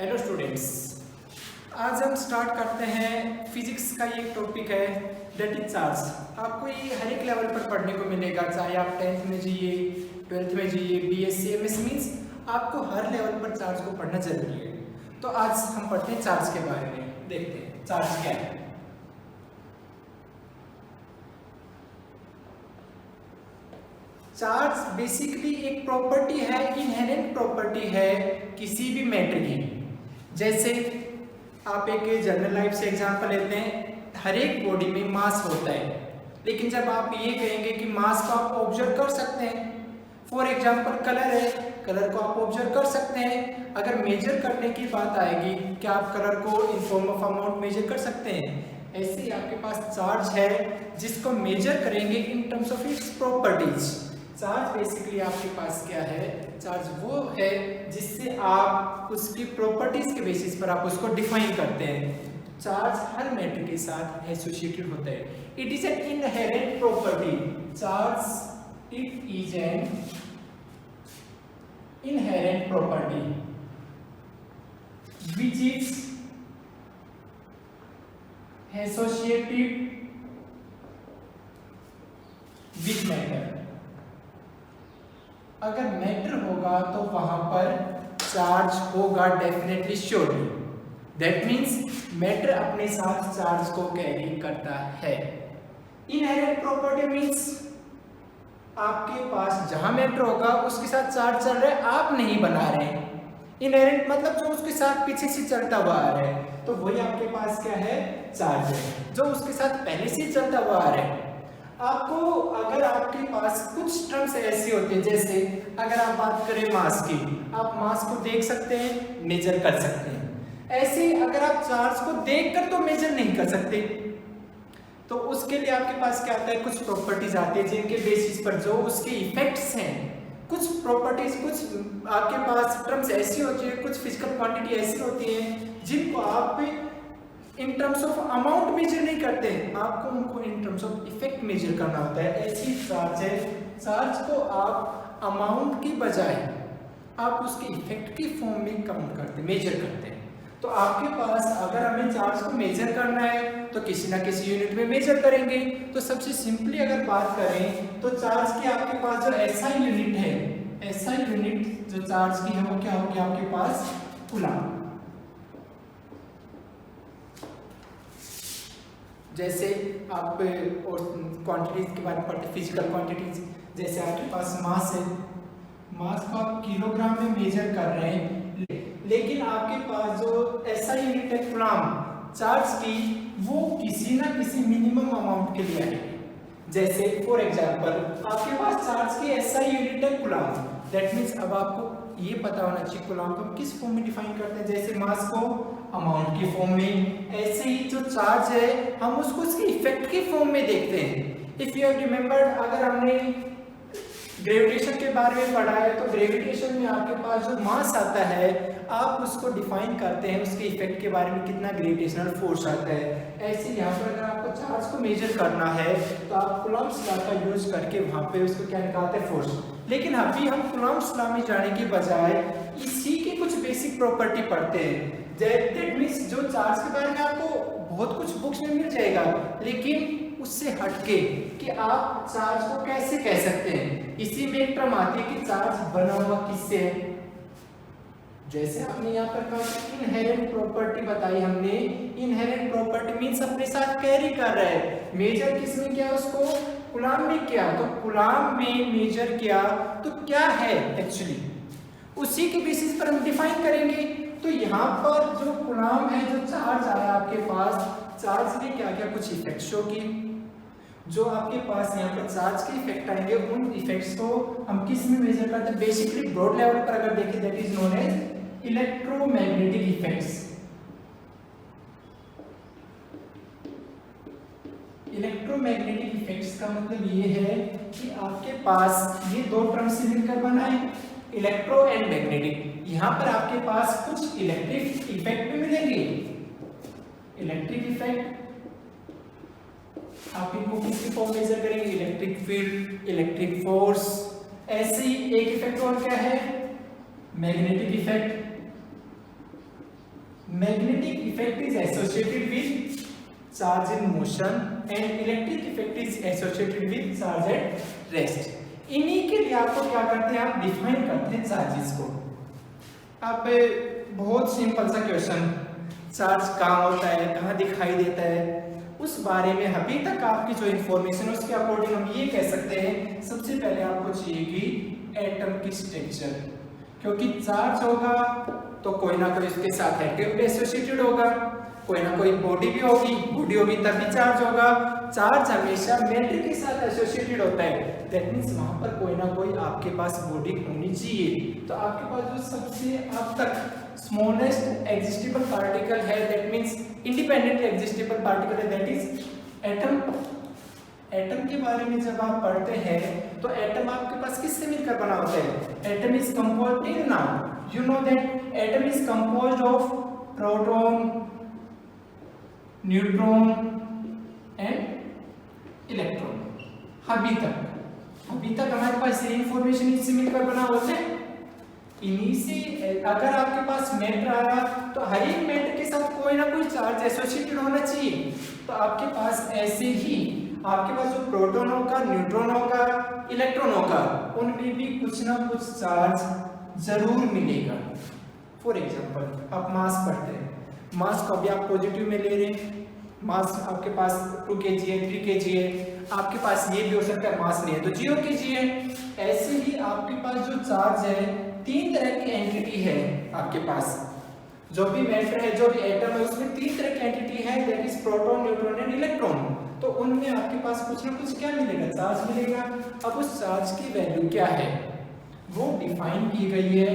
Hello students, आज हम start करते हैं फिजिक्स का ये टॉपिक है दैट इज चार्ज। आपको ये हर एक लेवल पर पढ़ने को मिलेगा, चाहे आप 10th में जाइए, 12th में जाइए, BSc MS मीन्स आपको हर लेवल पर चार्ज को पढ़ना जरूरी है। तो आज हम पढ़ते हैं चार्ज के बारे में, देखते हैं चार्ज क्या है। चार्ज बेसिकली एक प्रॉपर्टी है, इनहेरेंट प्रॉपर्टी है किसी भी मैटर की। जैसे आप एक जनरल लाइफ से एग्जांपल लेते हैं, हर एक बॉडी में मास होता है, लेकिन जब आप ये कहेंगे कि मास को आप ऑब्जर्व कर सकते हैं, फॉर एग्जांपल कलर है, कलर को आप ऑब्जर्व कर सकते हैं। अगर मेजर करने की बात आएगी, क्या आप कलर को in form of amount measure कर सकते हैं? ऐसे ही आपके पास चार्ज है जिसको मेजर करेंगे इन terms of its properties. Charge basically आपके पास क्या है? चार्ज वो है जिससे आप उसकी प्रॉपर्टीज के बेसिस पर आप उसको डिफाइन करते हैं। चार्ज हर मैटर के साथ एसोसिएटेड होता है। It is an inherent property. Charge it is an inherent property which is associated with matter. अगर मैटर होगा तो वहां पर चार्ज होगा definitely, surely. That means matter अपने साथ चार्ज को कैरी करता है। इनहेरेंट प्रॉपर्टी मीन्स आपके पास जहां मैटर होगा उसके साथ चार्ज चल रहा है, आप नहीं बना रहे हैं। इनहेरेंट मतलब जो उसके साथ पीछे से चलता हुआ आ रहा है, तो वही आपके पास क्या है? चार्ज है, जो उसके साथ पहले से चलता हुआ आ रहा है। आपको अगर आपके पास कुछ टर्म्स ऐसे होते हैं, जैसे अगर आप बात करें मास की, आप मास को देख सकते हैं, मेजर कर सकते हैं। ऐसे ही अगर आप चार्ज को देखकर तो मेजर नहीं कर सकते, तो उसके लिए आपके पास क्या आता है? कुछ प्रॉपर्टीज आती है जिनके बेसिस पर जो उसके इफेक्ट्स हैं, कुछ प्रॉपर्टीज, कुछ आपके पास टर्म्स ऐसी होती है, कुछ फिजिकल क्वांटिटी ऐसी होती है जिनको आप in terms of amount measure नहीं करते, आपको उनको in terms of effect measure करना होता है। ऐसी चार्ज है, चार्ज को आप अमाउंट की बजाय आप उसके इफेक्ट की फॉर्म में काउंट करते, मेजर करते हैं। तो आपके पास अगर हमें चार्ज को मेजर करना है तो किसी ना किसी यूनिट में मेजर करेंगे। तो सबसे सिंपली अगर बात करें तो चार्ज की आपके पास जो SI यूनिट है, SI यूनिट जो चार्ज की है वो क्या होगी आपके पास? कूलम। जैसे आप और क्वांटिटीज के बारे में पढ़ते, फिजिकल क्वांटिटीज, जैसे आपके पास मास है, मास को आप किलोग्राम में मेजर कर रहे हैं, लेकिन आपके पास जो SI यूनिट है कूलम चार्ज की, वो किसी ना किसी मिनिमम अमाउंट के लिए आएगी। जैसे फॉर एग्जांपल आपके पास चार्ज की SI यूनिट है कूलम, दैट मीन्स अब आपको ये पता होना चाहिए कूलम को हम किस फॉर्म में डिफाइन करते हैं। जैसे मास को अमाउंट की फॉर्म में, ऐसे ही जो चार्ज है हम उसको उसके इफेक्ट की फॉर्म में देखते हैं। इफ यू हैव रिमेंबर्ड, अगर हमने ग्रेविटेशन के बारे में पढ़ा है तो ग्रेविटेशन में आपके पास जो मास आता है आप उसको डिफाइन करते हैं उसके इफेक्ट के बारे में, कितना ग्रेविटेशनल फोर्स आता है। ऐसे यहाँ पर अगर आपको चार्ज को मेजर करना है तो आप कूलम्ब्स लॉ का यूज करके वहां पे उसको क्या निकालते हैं? फोर्स। लेकिन अभी हम कूलम्ब्स लॉ में जाने के बजाय इसी की कुछ बेसिक प्रॉपर्टी पढ़ते हैं। दैट मींस जो चार्ज के बारे में आपको बहुत कुछ बुक्स में मिल जाएगा, लेकिन उससे हटके कि आप चार्ज को कैसे कह सकते हैं। इसी में एक टर्म आती है कि चार्ज बना हुआ किससे है। जैसे आपने यहाँ पर कहा इनहेरेंट प्रॉपर्टी बताई हमने, इनहेरेंट प्रॉपर्टी मींस अपने साथ कैरी कर रहा है। मेजर किसमें किया? उसको कूलम में किया, तो कूलम में मेजर किया तो क्या है एक्चुअली, उसी के बेसिस पर हम डिफाइन करेंगे। तो यहाँ पर जो कूलम है, जो चार्ज आया आपके पास, चार्ज ने क्या क्या कुछ इफेक्ट शो किए। जो आपके पास यहाँ पर चार्ज के इफेक्ट आएंगे, उन इफेक्ट्स को हम किस में मेजर करते हैं? बेसिकली ब्रॉड लेवल पर अगर देखें that is known as electromagnetic effects. Electromagnetic effects का मतलब ये है कि आपके पास ये दो टर्म से मिलकर बना है, इलेक्ट्रो एंड मैग्नेटिक। यहाँ पर आपके पास कुछ इलेक्ट्रिक इफेक्ट भी मिलेंगे। इलेक्ट्रिक इफेक्ट आप इनको किसकी फॉर्म मेजर करेंगे? Electric field, electric force. ऐसे ही एक इफेक्ट और क्या है? Magnetic effect. Magnetic effect is associated with charge in motion and electric effect is associated with charge at rest. इन्हीं के लिए आपको क्या करते हैं, आप डिफाइन करते हैं चार्जेस को। अब बहुत सिंपल सा क्वेश्चन, चार्ज कहाँ होता है, कहाँ दिखाई देता है, उस बारे में अभी तक आपकी जो इंफॉर्मेशन है उसके अकॉर्डिंग हम ये कह सकते हैं, सबसे पहले आपको चाहिए कि एटम की स्ट्रक्चर, क्योंकि चार्ज होगा तो कोई ना कोई इसके साथ एटम भी एसोसिएटेड होगा, कोई ना कोई बॉडी भी होगी, बॉडी होगी तभी चार्ज होगा। चार्ज हमेशा मैटर के साथ एसोसिएटेड होता है, दैट मींस वहां पर कोई ना कोई आपके पास बॉडी होनी चाहिए। तो आपके पास जो सबसे अब तक स्मॉलेस्ट एग्जिस्टेबल पार्टिकल है, दैट मींस इंडिपेंडेंटली एग्जिस्टेबल पार्टिकल है, दैट इज एटम। एटम के बारे में जब आप पढ़ते हैं तो एटम आपके पास किससे मिलकर बना होता है, atom is composed in now you know that atom is composed of proton, neutron and electron. अभी तक हमारे पास ये इंफॉर्मेशन इससे मिलकर बना होता है। इन्हीं से अगर आपके पास मैटर आया तो हर एक मैटर के साथ कोई ना कोई चार्ज एसोसिएटेड होना चाहिए। तो आपके पास ऐसे ही आपके पास जो प्रोटॉन होगा, न्यूट्रॉन होगा, इलेक्ट्रॉन होगा, उनमें भी कुछ ना कुछ चार्ज जरूर मिलेगा। फॉर एग्जांपल आप मास पढ़ते हैं, मास को अभी आप पॉजिटिव में ले रहे हैं, मास आपके पास 2 kg है, 3 kg है, आपके पास ये भी हो सकता है मास नहीं है तो 0 kg है। ऐसे ही आपके पास जो चार्ज है, 3 तरह की एंटिटी है आपके पास, जो भी मैटर है, जो भी एटम है, उसमें 3 तरह की एंटिटी है, that is proton, neutron and electron. तो उनमें आपके पास कुछ ना कुछ क्या मिलेगा, चार्ज मिलेगा। अब उस चार्ज की वैल्यू क्या है वो डिफाइन की गई है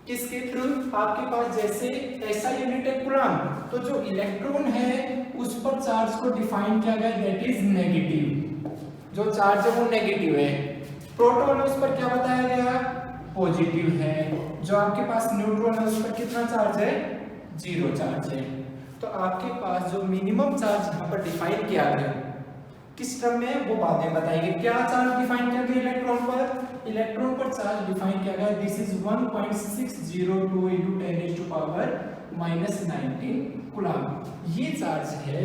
किसके थ्रू, आपके पास जैसे ऐसा यूनिट है कूलम, तो जो इलेक्ट्रॉन है उस पर चार्ज को डिफाइन किया गया, दैट इज नेगेटिव। जो चार्ज है वो नेगेटिव है। प्रोटॉन है उस पर क्या बताया गया, पॉजिटिव है। जो आपके पास न्यूट्रॉन है उस पर कितना चार्ज है, 0 चार्ज है। तो आपके पास जो मिनिमम चार्ज यहाँ पर डिफाइन किया गया किस टर्म में वो बाद में बताएंगे। क्या चार्ज डिफाइन किया गया इलेक्ट्रॉन पर, इलेक्ट्रॉन पर चार्ज डिफाइन किया गया, दिस इज 1.602 × 10⁻⁻19 कूलम। ये चार्ज है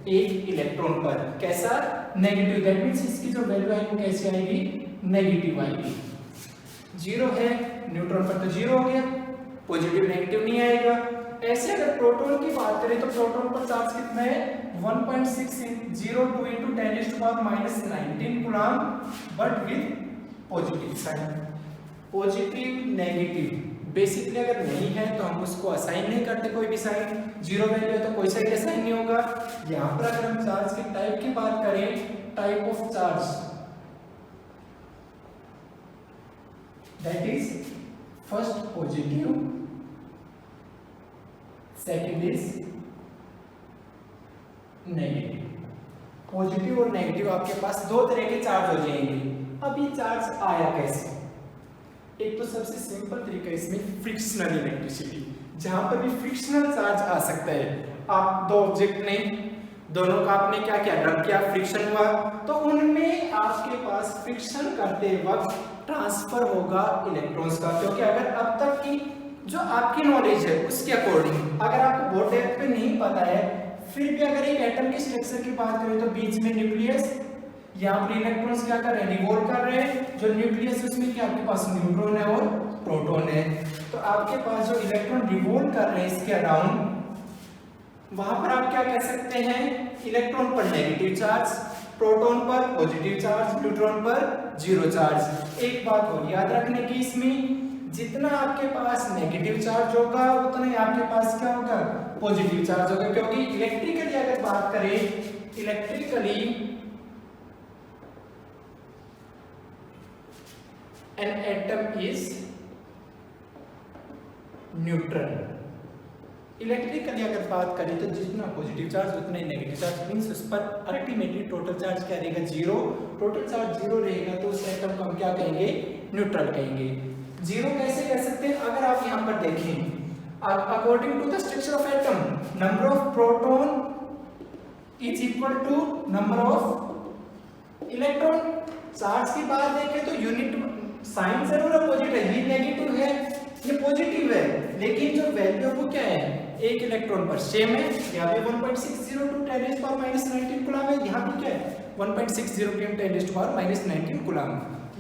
एक इलेक्ट्रॉन पर, कैसा, नेगेटिव, दैट मींस इसकी जो वैल्यू है वो कैसे आएगी, नेगेटिव आएगी। 0 है, न्यूट्रॉन पर तो 0 हो गया, पॉजिटिव नेगेटिव नहीं आएगा। ऐसे अगर प्रोटॉन की बात करें तो प्रोटॉन पर चार्ज कितना है, 1.602 × 10⁻⁻19 coulomb, but with positive sign. Positive negative basically अगर नहीं है तो हम उसको असाइन नहीं करते कोई भी साइन, 0 वैल्यू है तो कोई साइन असाइन नहीं होगा। यहाँ पर अगर हम चार्ज के टाइप की बात करें, type of charge, that is first positive, second is negative. Positive और नेगेटिव आपके पास 2 तरह के चार्ज हो जाएंगे। अब ये चार्ज आया कैसे, एक तो सबसे सिंपल तरीका इसमें फ्रिक्शनल इलेक्ट्रिसिटी, जहां पर भी फ्रिक्शनल चार्ज आ सकता है। आप 2 ऑब्जेक्ट ने, दोनों का आपने क्या किया, रब किया, फ्रिक्शन हुआ, तो उनमें आपके पास फ्रिक्शन करते वक्त ट्रांसफर होगा इलेक्ट्रॉन्स का। क्योंकि अगर अब तक की जो आपकी नॉलेज है उसके अकॉर्डिंग, अगर आपको बहुत डेप्थ पे नहीं पता है, फिर भी अगर एक एटम के स्ट्रक्चर की बात करें तो बीच में न्यूक्लियस, यहाँ पर इलेक्ट्रॉन्स क्या कर रहे हैं, रिवॉल्व कर रहे हैं। जो न्यूक्लियस उसमें क्या आपके पास न्यूट्रॉन है और प्रोटॉन है। तो आपके पास जो इलेक्ट्रॉन रिवॉल्व कर रहे हैं इसके अराउंड, वहां पर आप क्या कह सकते हैं, इलेक्ट्रॉन पर नेगेटिव चार्ज, प्रोटॉन पर पॉजिटिव चार्ज, न्यूट्रॉन पर 0 चार्ज। एक बात और याद रखने की, इसमें जितना आपके पास नेगेटिव चार्ज होगा उतना ही आपके पास क्या होगा, पॉजिटिव चार्ज होगा। क्योंकि इलेक्ट्रिकली अगर बात करें, electrically an atom is neutral। Electrically अगर बात करें तो जितना पॉजिटिव चार्ज उतना ही नेगेटिव चार्ज, मींस उस पर अल्टीमेटली टोटल चार्ज क्या रहेगा, 0। टोटल चार्ज 0 रहेगा तो उस एटम को हम क्या कहेंगे, न्यूट्रल कहेंगे। 0 कैसे कह सकते हैं, अगर आप यहाँ पर देखें, according to the structure of atom, number of proton is equal to number of electron. Charge की बात देखें तो यूनिट साइन जरूर अपोजिट है, ये नेगेटिव है, ये पॉजिटिव है, लेकिन जो जो वैल्यू है वो क्या है, एक इलेक्ट्रॉन पर सेम है, यहाँ पे 1.602 10⁻⁻19 कूलम है, यहाँ पे क्या है 1.602 10⁻⁻19 कूलम।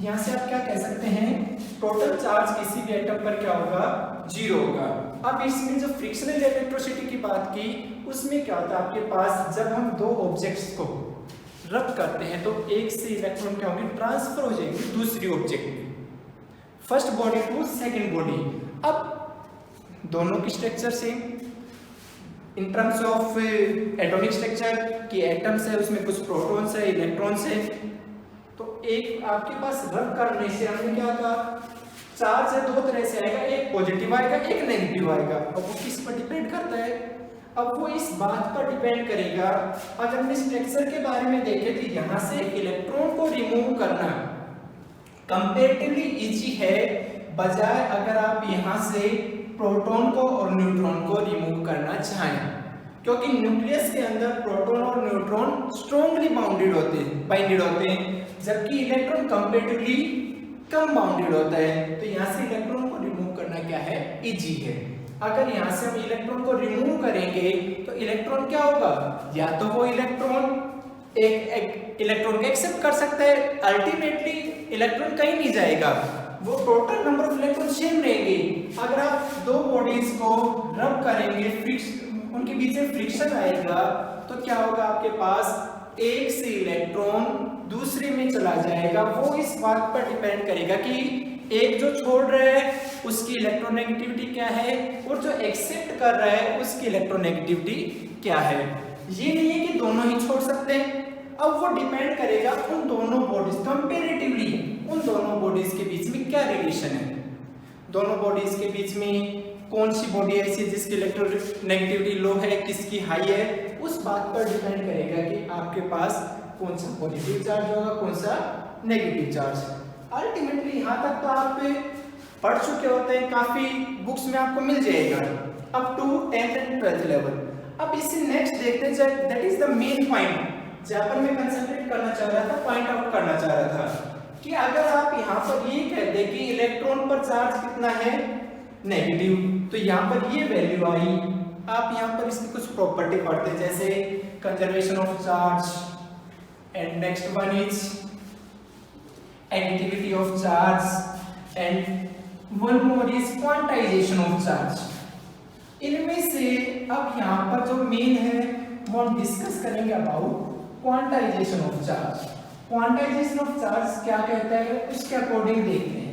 यहाँ से आप क्या कह सकते हैं, टोटल चार्ज किसी भी एटम पर क्या होगा, 0 होगा। अब इसमें जो फ्रिक्शनल इलेक्ट्रोसिटी की बात की, उसमें क्या होता है आपके पास, जब हम दो ऑब्जेक्ट्स को रब करते हैं तो एक से इलेक्ट्रॉन क्या होंगे, ट्रांसफर हो जाएंगे दूसरी ऑब्जेक्ट में, first body to second body. अब दोनों की structure same in terms of atomic structure कि एटम्स है, उसमें कुछ प्रोटॉन्स है, इलेक्ट्रॉन्स है। तो एक आपके पास रब करने से हमने क्या कहा, चार्ज है दो तरह से आएगा, एक पॉजिटिव आएगा, एक नेगेटिव आएगा। अब वो किस पर डिपेंड करता है, अब वो इस बात पर डिपेंड करेगा, अगर हम स्ट्रक्चर के बारे में देखें तो यहाँ से इलेक्ट्रॉन को रिमूव करना कंपैरेटिवली इजी है, बजाय अगर आप यहाँ से प्रोटॉन को और न्यूट्रॉन को रिमूव करना चाहें, क्योंकि न्यूक्लियस के अंदर प्रोटॉन और न्यूट्रॉन स्ट्रॉन्गली बाउंडेड बाइंडेड होते हैं, जबकि इलेक्ट्रॉन कंपैरेटिवली कम बाउंडेड होता है। तो यहाँ से इलेक्ट्रॉन को रिमूव करना क्या है, इजी है। अगर यहाँ से हम इलेक्ट्रॉन को रिमूव करेंगे तो इलेक्ट्रॉन क्या होगा, या तो वो इलेक्ट्रॉन एक इलेक्ट्रॉन को एक्सेप्ट कर सकता है, अल्टीमेटली इलेक्ट्रॉन कहीं नहीं जाएगा, वो total number of electron same रहेंगे। अगर आप दो बॉडीज को रब करेंगे, उनके बीच में फ्रिक्शन आएगा, तो क्या होगा आपके पास एक से इलेक्ट्रॉन दूसरे में चला जाएगा। वो इस बात पर डिपेंड करेगा कि एक जो छोड़ रहा है उसकी इलेक्ट्रोनेगेटिविटी क्या है, और जो एक्सेप्ट कर रहा है उसकी इलेक्ट्रोनेगेटिविटी क्या है। ये नहीं है कि दोनों ही छोड़ सकते हैं, अब वो डिपेंड करेगा उन दोनों बॉडीज कंपैरेटिवली, उन दोनों बॉडीज के बीच में क्या रिलेशन है, दोनों बॉडीज के बीच में कौन सी बॉडी ऐसी है जिसकी इलेक्ट्रोनेगेटिविटी लो है, किसकी हाई है, उस बात पर डिपेंड करेगा कि आपके पास कौन सा पॉजिटिव चार्ज होगा, कौन सा नेगेटिव चार्ज। अल्टीमेटली यहाँ तक तो आप पढ़ चुके होते हैं, काफी बुक्स में आपको मिल जाएगा up to 10th and 12th level. अब इससे नेक्स्ट देखते हैं, that is the main point जहाँ पर मैं कंसंट्रेट करना चाह रहा था, पॉइंट आउट करना चाह रहा था कि अगर आप यहाँ पर ये कह दे कि इलेक्ट्रॉन पर चार्ज कितना है, नेगेटिव, तो यहाँ पर ये वैल्यू आई। आप यहाँ पर इसकी कुछ प्रॉपर्टी पढ़ते हैं, जैसे conservation of charge, and next one is additivity of charge, and one more is quantization of charge। इनमें से अब यहाँ पर जो मेन है वो हम डिस्कस करेंगे about quantization of charge. Quantization of charge क्या कहता है उसके अकॉर्डिंग देखते हैं।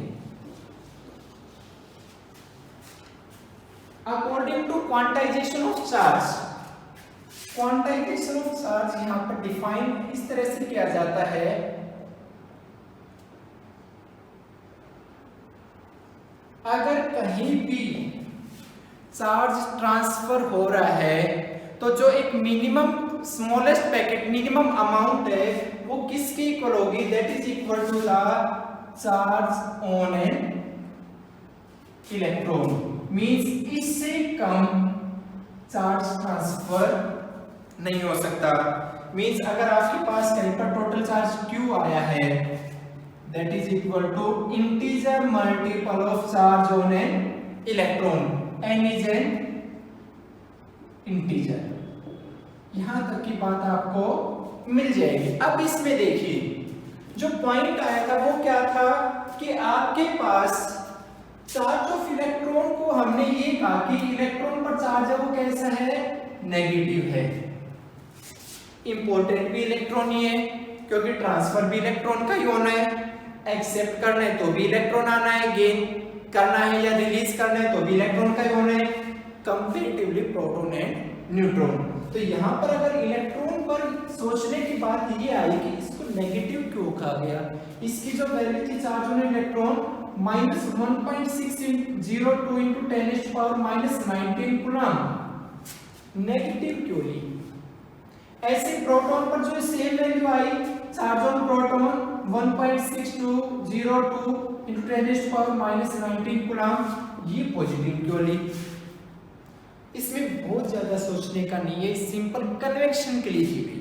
According to quantization of charge, quantization of charge यहाँ पर डिफाइन इस तरह से किया जाता है, अगर कहीं भी चार्ज ट्रांसफर हो रहा है तो जो एक minimum smallest packet minimum amount है वो किसके इक्वल होगी, that is equal to the charge on an electron. Means इससे कम चार्ज ट्रांसफर नहीं हो सकता। मींस अगर आपके पास कहीं पर टोटल चार्ज Q आया है, that is equal to integer multiple of charge on an electron, n is an integer। यहां तक की बात आपको मिल जाएगी। अब इसमें देखिए जो पॉइंट आया था वो क्या था कि आपके पास चार्ज ऑफ इलेक्ट्रॉन को हमने ये कहा कि इलेक्ट्रॉन पर चार्ज है वो कैसा है, नेगेटिव है। इंपॉर्टेंट भी इलेक्ट्रॉन ही है क्योंकि ट्रांसफर भी इलेक्ट्रॉन का ही होना है, एक्सेप्ट करना है तो भी इलेक्ट्रॉन आना है, गेन करना है या रिलीज करना है तो भी इलेक्ट्रॉन का ही होना है, कंपैरेटिवली प्रोटॉन एंड न्यूट्रॉन। तो यहाँ पर अगर इलेक्ट्रॉन पर सोचने की बात ये आई कि इसको नेगेटिव क्यों कहा गया, इसकी जो वैल्यू थी charge on electron -1.602 into 10⁻⁻19 coulomb, negative क्यों ली। ऐसे प्रोटॉन पर जो same value I, charge on proton 1.6202 into 10⁻⁻19 coulomb, ये पॉजिटिव क्यों ली। इसमें बहुत ज्यादा सोचने का नहीं है, सिंपल कन्वेक्शन के लिए की गई है।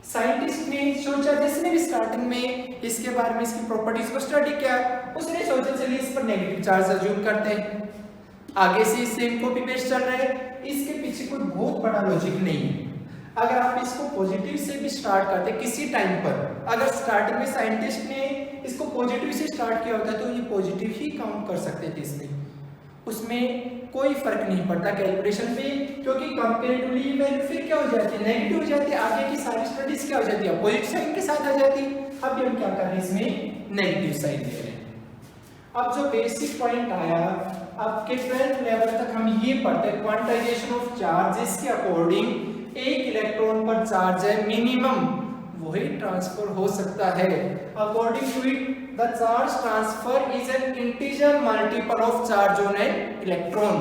साइंटिस्ट ने सोचा, जिसने भी स्टार्टिंग में इसके बारे में इसकी प्रॉपर्टीज को स्टडी किया, उसने सोचा चलिए इस पर नेगेटिव चार्ज अज्यूम करते हैं। आगे से सेम कॉपी पेस्ट चल रहा है, इसके पीछे कोई बहुत बड़ा लॉजिक नहीं है। अगर आप इसको पॉजिटिव से भी स्टार्ट करते किसी टाइम पर, अगर स्टार्टिंग में साइंटिस्ट ने इसको पॉजिटिव से स्टार्ट किया होता तो ये पॉजिटिव ही काउंट कर सकते थे इसमें, उसमें कोई फर्क नहीं पड़ता कैलकुलेशन में, क्योंकि कंपैरेटिवली वैल्यू फिर क्या हो जाती है, नेगेटिव हो जाती है। आगे की सारी स्टडीज क्या हो जाती है, अपोजिट साइन के साथ आ जाती है। अब हम क्या कर रहे हैं, इसमें नेगेटिव साइन ले रहे हैं। अब जो बेसिक पॉइंट आया, आपके 12th लेवल तक हम ये पढ़ते हैं क्वांटाइजेशन ऑफ चार्जेस के अकॉर्डिंग एक इलेक्ट्रॉन पर चार्ज है मिनिमम वही ट्रांसफर हो सकता है। According to it the charge transfer is an integer multiple of charge on an electron.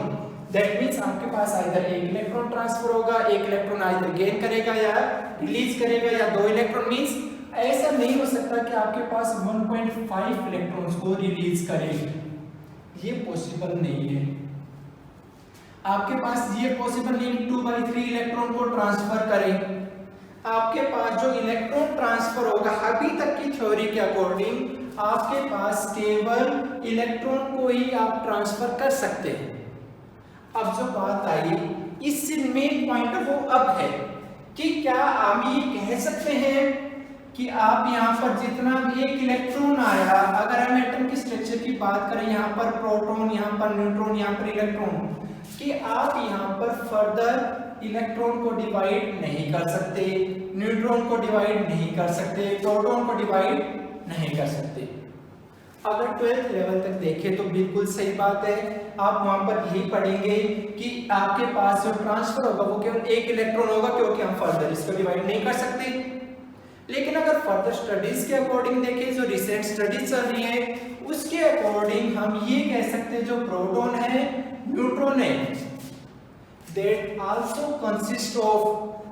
That means आपके पास आइदर एक इलेक्ट्रॉन ट्रांसफर होगा, एक इलेक्ट्रॉन आइदर गेन करेगा या रिलीज करेगा, या दो इलेक्ट्रॉन। मींस ऐसा नहीं हो सकता कि आपके पास 1.5 इलेक्ट्रॉन्स को रिलीज करे, ये पॉसिबल नहीं है। आपके पास ये पॉसिबल नहीं 2/3 इलेक्ट्रॉन को ट्रांसफर करे। आपके पास जो इलेक्ट्रॉन ट्रांसफर होगा अभी तक की थ्योरी के अकॉर्डिंग आपके पास केवल इलेक्ट्रॉन को ही आप ट्रांसफर कर सकते हैं। अब जो बात आई, इससे मेन पॉइंट वो अब है कि क्या हम ये कह सकते हैं कि आप यहाँ पर जितना भी एक इलेक्ट्रॉन आया, अगर हम एटम की स्ट्रक्चर की बात करें, यहाँ पर प्रोटॉन, यहाँ पर न्यूट्रॉन, यहाँ पर इलेक्ट्रॉन, कि आप यहाँ पर फर्दर इलेक्ट्रॉन को डिवाइड नहीं कर सकते, न्यूट्रॉन को डिवाइड नहीं कर सकते, प्रोटॉन को डिवाइड नहीं कर सकते। अगर 12th लेवल तक देखें तो बिल्कुल सही बात है, आप वहां पर यही पढ़ेंगे कि आपके पास जो ट्रांसफर होगा वो केवल एक इलेक्ट्रॉन होगा, क्योंकि हम फर्दर इसको डिवाइड नहीं कर सकते। लेकिन अगर फर्दर स्टडीज के अकॉर्डिंग देखें, जो रिसेंट स्टडीज चल रही है उसके अकॉर्डिंग हम ये कह सकते हैं जो प्रोटॉन है, न्यूट्रॉन है, that also consist of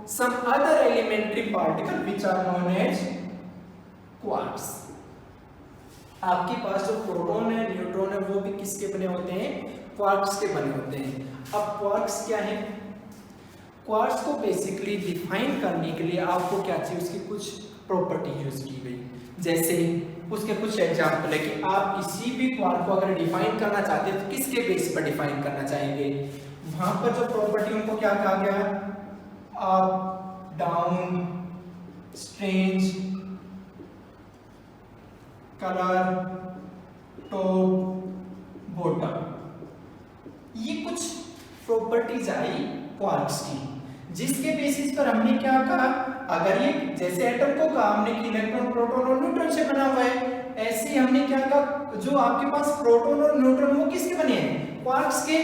some other elementary particle which are known as quarks। आपके पास जो प्रोटॉन है, न्यूट्रॉन है, वो भी किसके बने होते हैं, क्वार्क्स के बने होते हैं। अब क्वार्क्स क्या है, क्वार्क्स को बेसिकली डिफाइन करने के लिए आपको क्या चाहिए, उसकी कुछ प्रॉपर्टी यूज की गई। जैसे उसके कुछ एग्जांपल है कि आप किसी भी क्वार्क को अगर डिफाइन करना चाहते हैं तो किसके बेस पर डिफाइन करना चाहेंगे। वहां पर जो प्रॉपर्टी उनको क्या कहा गया, up, down, strange, colour, top, bottom, ये कुछ प्रॉपर्टीज आई क्वार्क्स की, जिसके बेसिस पर हमने क्या कहा, अगर ये जैसे एटम को कहा हमने कि इलेक्ट्रॉन, प्रोटॉन और न्यूट्रॉन से बना हुआ है, ऐसे ही हमने क्या कहा, जो आपके पास प्रोटॉन और न्यूट्रॉन वो किसके बने हैं, क्वार्क्स के।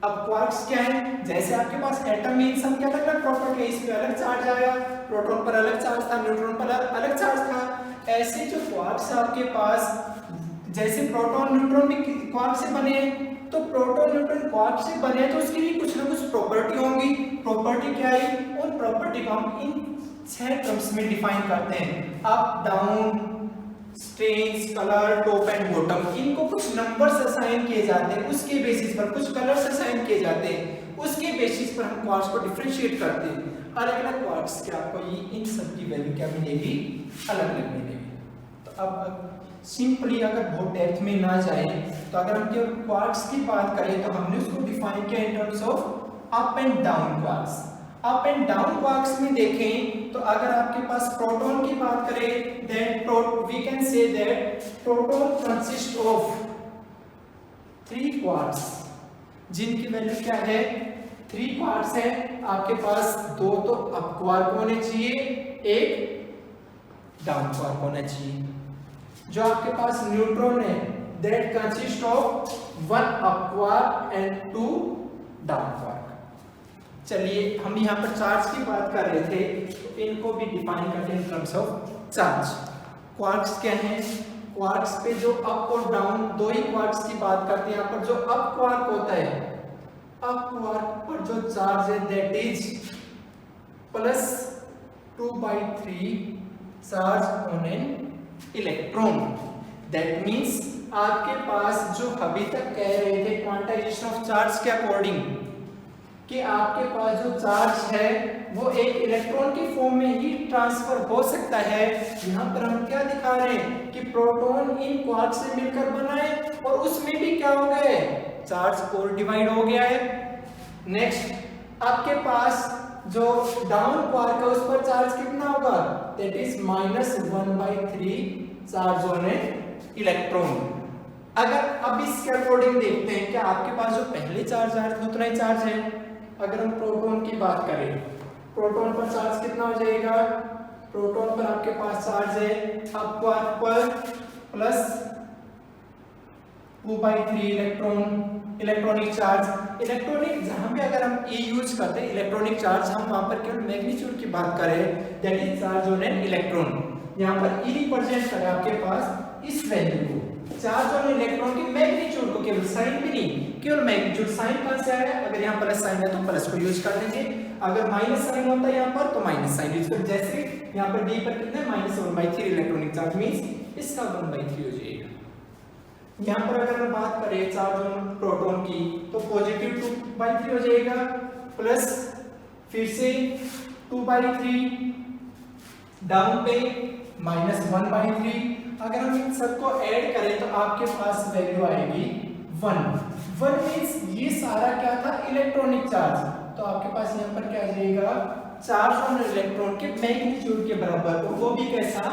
अब क्वार्क्स क्या है, जैसे आपके पास एटम में सब क्या अलग अलग प्रॉपर्टी है, इस पे अलग चार्ज आया, प्रोटॉन पर अलग चार्ज था, न्यूट्रॉन पर अलग चार्ज था। ऐसे जो क्वार्क्स आपके पास, जैसे प्रोटॉन न्यूट्रॉन भी क्वार्क से बने हैं, तो प्रोटॉन न्यूट्रॉन क्वार्क से बने तो उसकी भी कुछ ना कुछ प्रॉपर्टी होंगी। प्रॉपर्टी क्या है, उन प्रॉपर्टी को हम इन 6 टर्म्स में डिफाइन करते हैं, up, down, strange, colour, top and bottom. इनको कुछ नंबर्स असाइन किए जाते हैं, उसके बेसिस पर कुछ कलर्स असाइन किए जाते हैं, उसके बेसिस पर हम क्वार्क्स को डिफरेंशिएट करते हैं। अलग अलग क्वार्क्स के आपको ये इन सब की वैल्यू क्या मिलेगी, अलग अलग मिलेगी। तो अब सिंपली अगर बहुत डेप्थ में ना जाए तो अगर हम केवल क्वार्क्स की बात करें तो हमने उसको डिफाइन किया इन terms of up and down quarks. Up and down quarks में देखें तो अगर आपके पास प्रोटॉन की बात करें, then we can say that proton consist of 3 quarks, जिनकी वैल्यू क्या है, 3 क्वार्क्स है। आपके पास 2 तो अप क्वार्क होने चाहिए, एक डाउन क्वार्क होना चाहिए। जो आपके पास न्यूट्रॉन है, that consist of 1 up quark and 2 down quark. चलिए हम यहाँ पर चार्ज की बात कर रहे थे, तो इनको भी डिफाइन करते हैं इन टर्म्स ऑफ चार्ज। क्वार्क्स क्या हैं, क्वार्क्स पे जो अप और डाउन दो ही क्वार्क्स की बात करते हैं। यहाँ पर जो अप क्वार्क होता है, अप क्वार्क पर जो चार्ज है that is +2/3 charge on an electron. That means आपके पास जो अभी तक कह रहे थे क्वांटाइजेशन ऑफ चार्ज के अकॉर्डिंग कि आपके पास जो चार्ज है वो एक इलेक्ट्रॉन के फॉर्म में ही ट्रांसफर हो सकता है। यहाँ पर हम क्या दिखा रहे हैं कि प्रोटॉन इन क्वार्क से मिलकर बना है और उसमें भी क्या हो गए, चार्ज और डिवाइड हो गया है। नेक्स्ट आपके पास जो डाउन क्वार्क है उस पर चार्ज कितना होगा, that is -1/3 charge on an electron. अगर अब इसके अकॉर्डिंग देखते हैं कि आपके पास जो पहले चार्ज आया था उतना ही चार्ज है। अगर हम प्रोटॉन की बात करें, प्रोटॉन पर चार्ज कितना हो जाएगा, प्रोटॉन पर आपके पास चार्ज है अब क्वार्क पर प्लस 2/3 इलेक्ट्रॉनिक चार्ज। इलेक्ट्रॉनिक जहां पे अगर हम E यूज करते हैं इलेक्ट्रॉनिक चार्ज, हम वहां पर केवल मैग्नीट्यूड की बात करें, that is charge on an electron. यहां पर E रिप्रेजेंट करे आपके पास इस वैल्यू को, चार्ज ऑन इलेक्ट्रॉन के मैग्नीट्यूड को, केवल साइन भी नहीं, केवल मैग्नीट्यूड। साइन कहां से आया, अगर यहां प्लस साइन है तो प्लस को यूज कर लेंगे, अगर माइनस साइन होता है यहां पर तो माइनस साइन यूज कर। जैसे यहां पर D पर कितना है -1/3 इलेक्ट्रॉनिक चार्ज, मींस इसका 1/3 हो जाएगा। यहां पर अगर हम बात करें चार्ज ऑन प्रोटॉन की तो पॉजिटिव 2/3 हो जाएगा, प्लस फिर से 2/3, डाउन पे -1/3। अगर हम इन सबको ऐड करें तो आपके पास वैल्यू आएगी 1 मींस ये सारा क्या था, इलेक्ट्रॉनिक चार्ज। तो आपके पास यहाँ पर क्या आ जाएगा, चार्ज ऑन इलेक्ट्रॉन के मैग्नीट्यूड के बराबर, वो भी कैसा,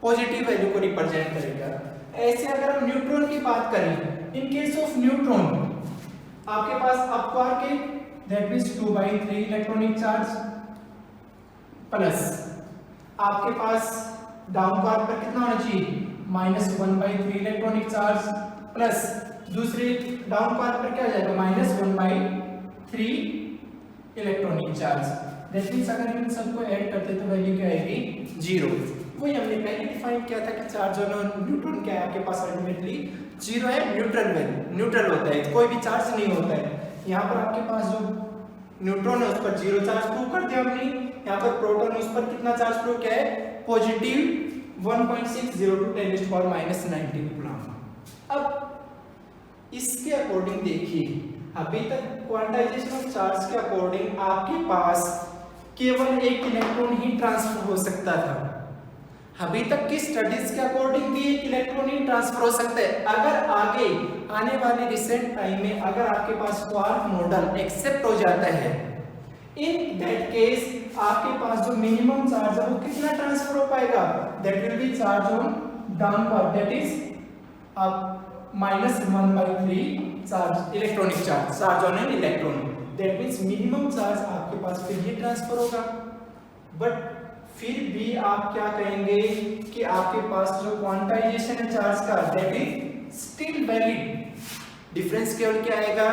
पॉजिटिव वैल्यू को रिप्रेजेंट करेगा। ऐसे अगर हम न्यूट्रॉन की बात करें, इन केस ऑफ न्यूट्रॉन आपके पास अप क्वार्क है, that means 2/3 electronic charge, plus आपके पास डाउन क्वार्क पर कितना होना चाहिए, -1/3 इलेक्ट्रॉनिक चार्ज, प्लस दूसरे डाउन क्वार्क पर क्या हो जाएगा, -1/3 इलेक्ट्रॉनिक चार्ज। दैट मींस अगर इन सबको ऐड करते तो वैल्यू क्या आएगी, 0। वही हमने पहले डिफाइन किया था कि चार्ज ऑन न्यूट्रॉन क्या है, आपके पास अल्टीमेटली 0 है, न्यूट्रल होता है, कोई भी चार्ज नहीं होता है। यहाँ पर आपके पास जो न्यूट्रॉन है उस पर 0 चार्ज प्रूव कर दिया हमने, यहाँ पर प्रोटॉन उस पर कितना चार्ज प्रूव किया है, पॉजिटिव 1.602 × 10⁻⁹ कूलम। अब इसके अकॉर्डिंग देखिए, अभी तक क्वांटाइजेशन ऑफ चार्ज के अकॉर्डिंग आपके पास केवल एक इलेक्ट्रॉन ही ट्रांसफर हो सकता था। अभी तक की स्टडीज के अकॉर्डिंग भी एक इलेक्ट्रॉन ही ट्रांसफर हो सकता है। अगर आगे आने वाले रिसेंट टाइम में अगर आपके पास क्वार्क मॉडल एक्सेप्ट हो जाता है, इन दैट केस आपके पास जो मिनिमम चार्ज है वो कितना ट्रांसफर हो पाएगा, that will be charge on down quark, that is -1/3 charge electronic charge on an electron. That means minimum charge आपके पास फिर ये ट्रांसफर होगा। बट फिर भी आप क्या कहेंगे कि आपके पास जो क्वांटाइजेशन है चार्ज का, that is still valid. Difference केवल क्या आएगा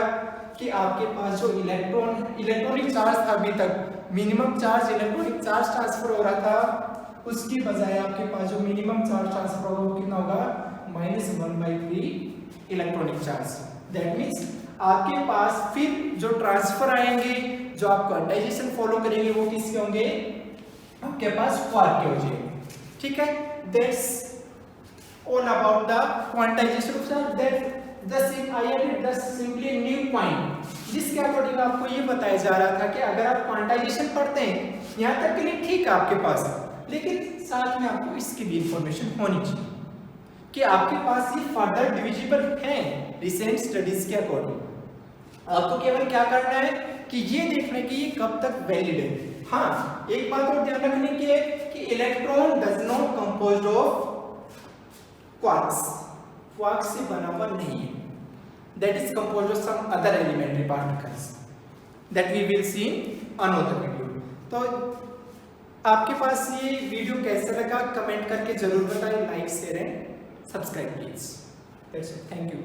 कि आपके पास जो इलेक्ट्रॉनिक चार्ज था, अभी तक minimum charge electronic charge transfer हो रहा था, उसकी बजाय आपके पास जो मिनिमम चार्ज ट्रांसफर होगा वो कितना होगा, -1/3 इलेक्ट्रॉनिक चार्ज। दैट मींस आपके पास फिर जो ट्रांसफर आएंगे, जो आप क्वांटाइजेशन फॉलो करेंगे, वो किसके होंगे, आपके पास क्वार्क के हो जाएंगे। ठीक है, that's all about the quantization of charge. That I added the simply new point, जिसके अकॉर्डिंग आपको ये बताया जा रहा था कि अगर आप क्वांटाइजेशन पढ़ते हैं यहाँ तक के लिए ठीक है आपके पास, लेकिन साथ में आपको इसकी भी इंफॉर्मेशन होनी चाहिए कि आपके पास ये फर्दर डिविजिबल है रिसेंट स्टडीज के अकॉर्डिंग। आपको केवल क्या करना है कि ये देखना कि ये कब तक वैलिड है। हाँ, एक बात और ध्यान रखने की है कि electron does not composed of quarks, quark से बना हुआ नहीं है, that is composed of some other elementary particles that we will see in another video. तो आपके पास ये वीडियो कैसा लगा कमेंट करके जरूर बताएं, like share and subscribe please. That's it, thank you.